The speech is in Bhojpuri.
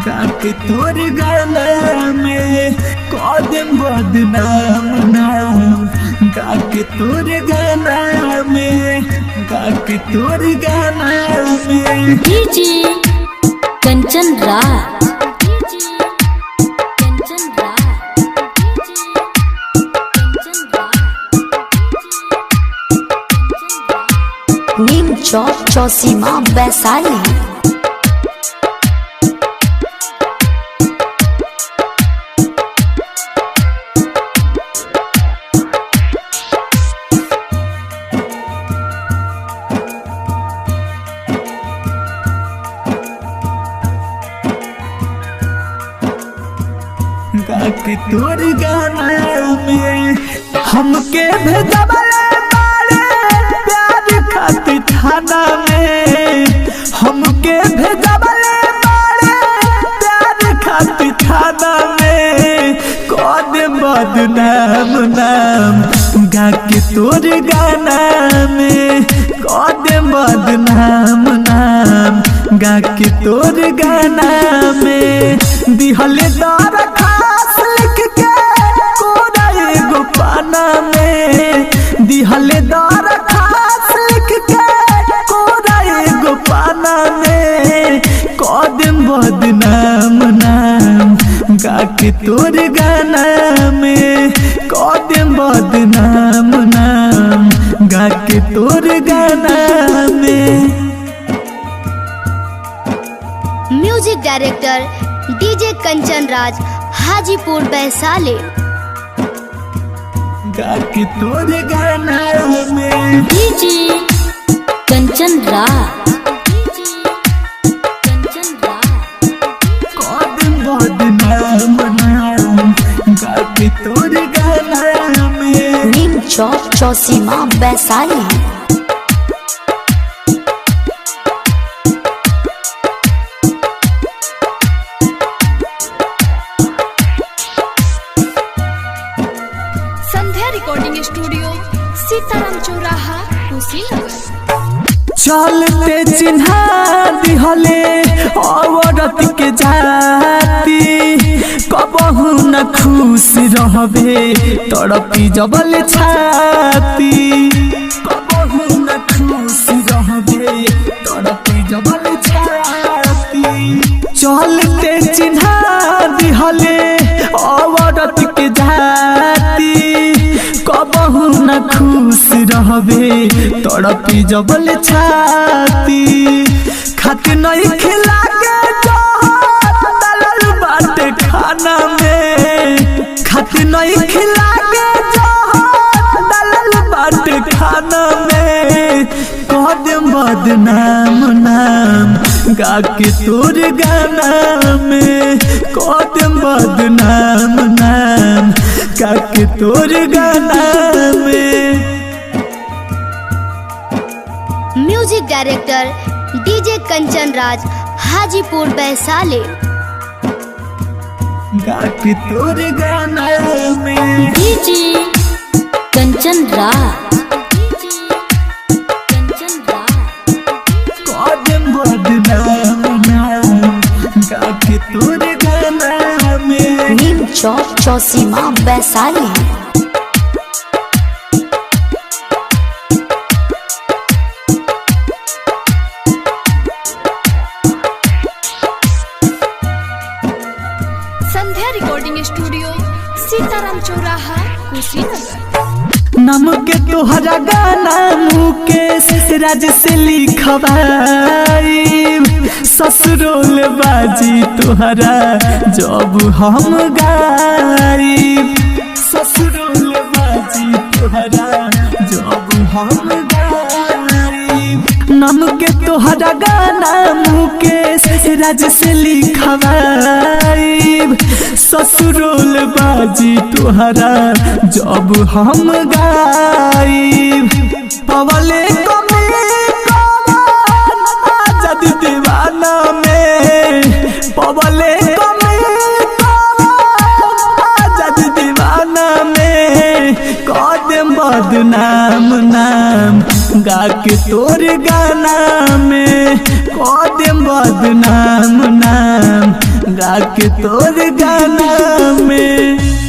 गाके तोर गाना में कदम बदनाम नाम। गाके तोर गाना में, गाके तोर गाना में। डीजे कंचन राज। नीम चौक चौसीमा वैशाली। गाके तोर गाना में हमके भेजबले बारे प्यार खातिर थाना में। हमके भेजबले बारे प्यार खातिर थाना में। कदम बदनाम नाम। गाके तोर गाना में कदम बदनाम नाम। गाके तोर गाना में दिहले दर खास लिख के कोरा एगो पाना में। दिहले दर खास लिख के कोरा एगो पाना में। कदम बदनाम नाम। गाके तोर गाना में कदम बदनाम नाम। गाके तोर गाना में। Music director DJ Kanchan Raj, Hajipur Vaishali. गाके तोर गाना में डीजे कंचन राज। कदम बदनाम नाम। गाके तोर गाना में। नीम चौक चौसीमा वैशाली। संध्या रिकॉर्डिंग स्टूडियो, सीताराम चौराहा, कुशीनगर। चलते चिन्हा दिहले औरत के जाती। कबहू न खुश रहबे तड़पी जबल छाती। कबहू न खुश रहबे तड़पी जबल छाती। चलते चिन्हा दिहले औरत के जाती। कबहू न खुश रहबे तड़पी जबल छाती। खात नहीं खिला के दलल बाटे खाना में। खात नहीं खिला के दलल बाटे खाना में। कदम बदनाम नाम। गाके तोर गाना में कदम बदनाम नाम। गाके तोर गाना में। Music director DJ Kanchan Raj, Hajipur Vaishali. गाके तोर गाना में डीजे कंचन राज। कदम बदनाम नाम। गाके तोर गाना में। नीम चौक चौसीमा वैशाली। संध्या रिकॉर्डिंग स्टूडियो, सीताराम चौराहा, कुशीनगर। नाम के तोहरा गाना मुकेश राज से लिखवाई। ससुरोल बाजी तोहरा जब हम गाई। ससुरोल बाजी तोहरा जब हम गाई। नाम के तोहरा गाना मुकेश राज से लिखवाई। ससुरोल बाजी तोहरा जब हम गाई। पवले कमी कमान आजाद दीवाना में। पवले कमी कमान आजाद दीवाना में। कदम बदनाम नाम। गाके तोर गाना में कदम बदनाम नाम। गा के तोर गाना में।